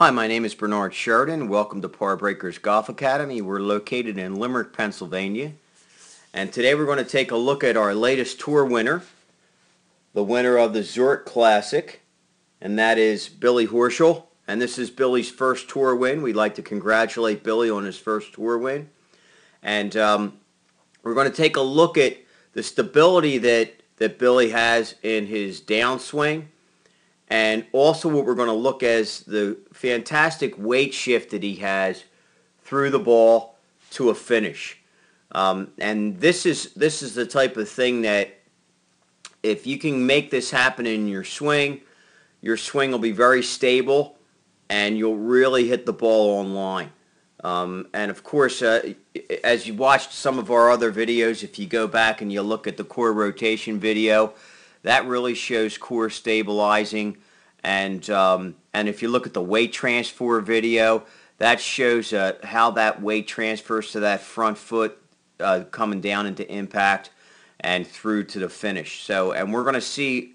Hi, my name is Bernard Sheridan. Welcome to Par Breakers Golf Academy. We're located in Limerick, Pennsylvania. And today we're going to take a look at our latest tour winner, the winner of the Zurich Classic, and that is Billy Horschel. And this is Billy's first tour win. We'd like to congratulate Billy on his first tour win. And we're going to take a look at the stability that Billy has in his downswing. And also what we're going to look at is the fantastic weight shift that he has through the ball to a finish. And this is the type of thing that if you can make this happen in your swing will be very stable and you'll really hit the ball on line. And of course, as you watched some of our other videos, if you go back and you look at the core rotation video, that really shows core stabilizing, and if you look at the weight transfer video, that shows how that weight transfers to that front foot coming down into impact and through to the finish. So, and we're going to see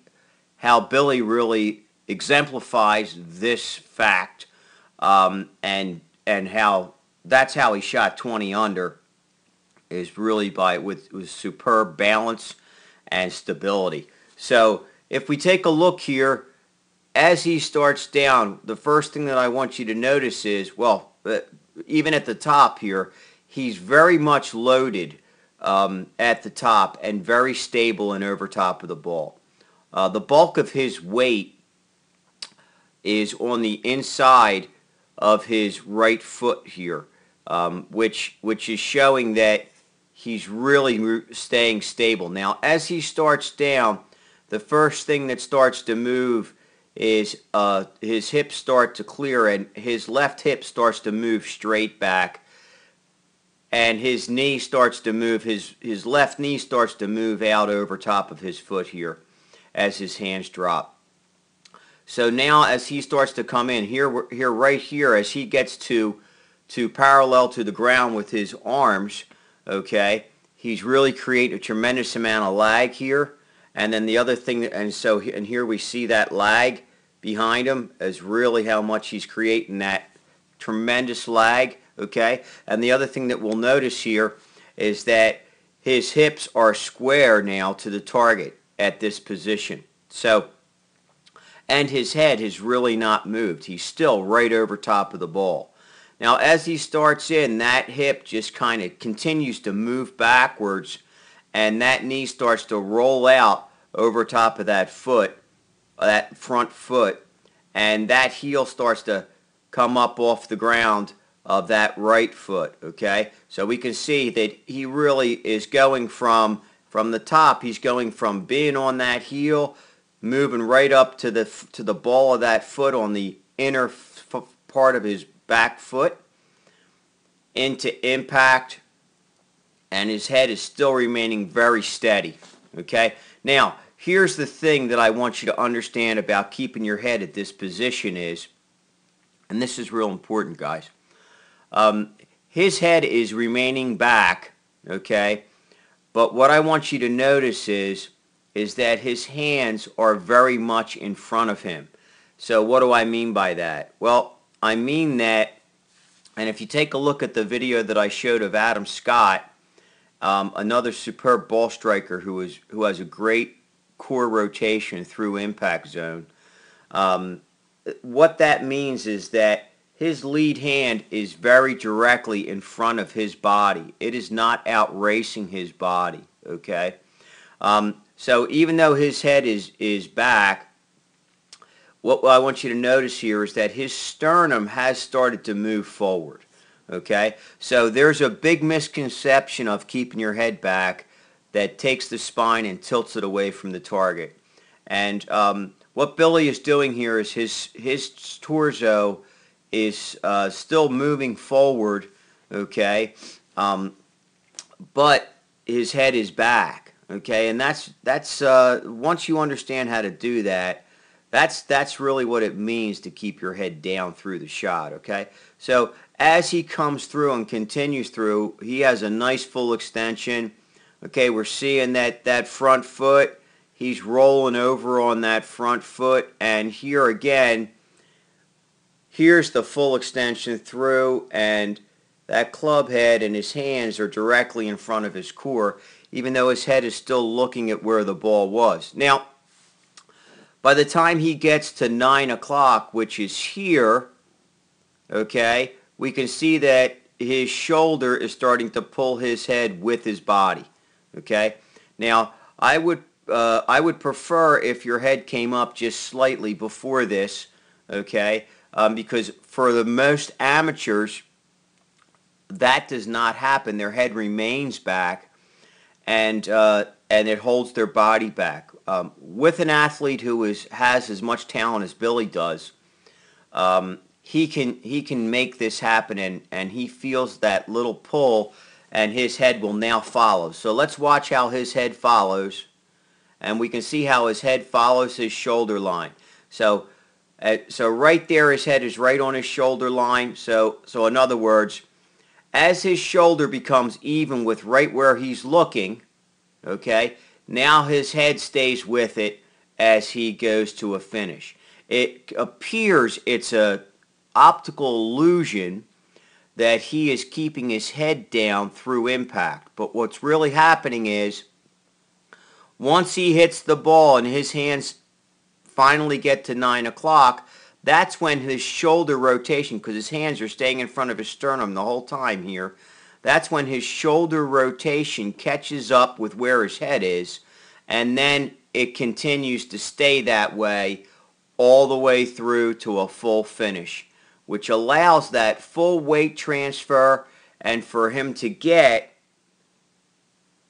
how Billy really exemplifies this fact, and how that's how he shot 20 under, is really with superb balance and stability. So if we take a look here, as he starts down, the first thing that I want you to notice is, well, even at the top here, he's very much loaded at the top and very stable and over top of the ball. The bulk of his weight is on the inside of his right foot here, which is showing that he's really staying stable. Now, as he starts down, the first thing that starts to move is his hips start to clear, and his left hip starts to move straight back, and his knee starts to move, his left knee starts to move out over top of his foot here as his hands drop. So now as he starts to come in, right here, as he gets to parallel to the ground with his arms, okay, he's really creating a tremendous amount of lag here. And then the other thing, and here we see that lag behind him is really how much he's creating that tremendous lag, okay? And the other thing that we'll notice here is that his hips are square now to the target at this position. So, and his head has really not moved. He's still right over top of the ball. Now, as he starts in, that hip just kind of continues to move backwards, and that knee starts to roll out over top of that foot, that front foot, and that heel starts to come up off the ground of that right foot, okay? So we can see that he really is going from the top, he's going from being on that heel, moving right up to the ball of that foot on the inner part of his back foot, into impact, and his head is still remaining very steady, okay? Now, here's the thing that I want you to understand about keeping your head at this position is, and this is real important, guys, his head is remaining back, okay, but what I want you to notice is that his hands are very much in front of him. So what do I mean by that? Well, I mean that, and if you take a look at the video that I showed of Adam Scott, another superb ball striker who has a great core rotation through impact zone, what that means is that his lead hand is very directly in front of his body. It is not out racing his body, okay? So even though his head is back, what I want you to notice here is that his sternum has started to move forward. Okay, so there's a big misconception of keeping your head back that takes the spine and tilts it away from the target. And what Billy is doing here is his torso is still moving forward, okay, but his head is back. Okay, and that's once you understand how to do that, that's really what it means to keep your head down through the shot. Okay, so as he comes through and continues through, he has a nice full extension. Okay, we're seeing that front foot. He's rolling over on that front foot, and here again, here's the full extension through, and that club head and his hands are directly in front of his core, even though his head is still looking at where the ball was. Now, by the time he gets to 9 o'clock, which is here, okay, we can see that his shoulder is starting to pull his head with his body. Okay, now I would prefer if your head came up just slightly before this. Okay, because for the most amateurs, that does not happen. Their head remains back, and it holds their body back. With an athlete who has as much talent as Billy does, he can make this happen, and he feels that little pull, and his head will now follow. So let's watch how his head follows, and we can see how his head follows his shoulder line. So right there, his head is right on his shoulder line. So in other words, as his shoulder becomes even with right where he's looking, okay, now his head stays with it as he goes to a finish. It appears it's a optical illusion that he is keeping his head down through impact, but what's really happening is once he hits the ball and his hands finally get to 9 o'clock, that's when his shoulder rotation, because his hands are staying in front of his sternum the whole time here, that's when his shoulder rotation catches up with where his head is, and then it continues to stay that way all the way through to a full finish, which allows that full weight transfer and for him to get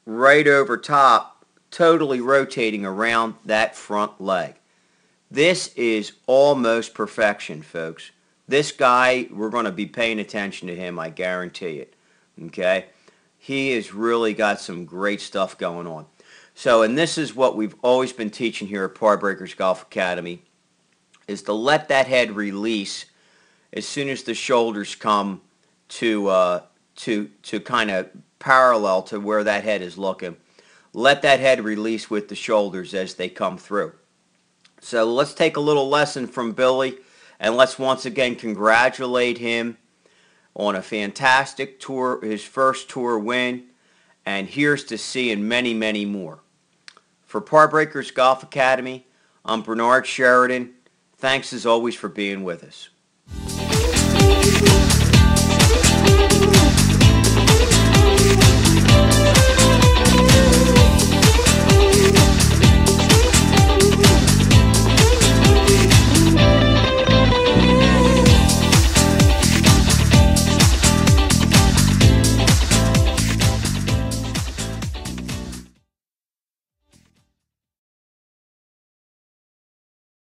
right over top, totally rotating around that front leg. This is almost perfection, folks. This guy, we're going to be paying attention to him, I guarantee it. Okay? He has really got some great stuff going on. So, and this is what we've always been teaching here at Par Breakers Golf Academy, is to let that head release as soon as the shoulders come to kind of parallel to where that head is looking. Let that head release with the shoulders as they come through. So let's take a little lesson from Billy, and let's once again congratulate him on a fantastic tour, his first tour win, and here's to seeing many, many more. For Par Breakers Golf Academy, I'm Bernard Sheridan. Thanks as always for being with us.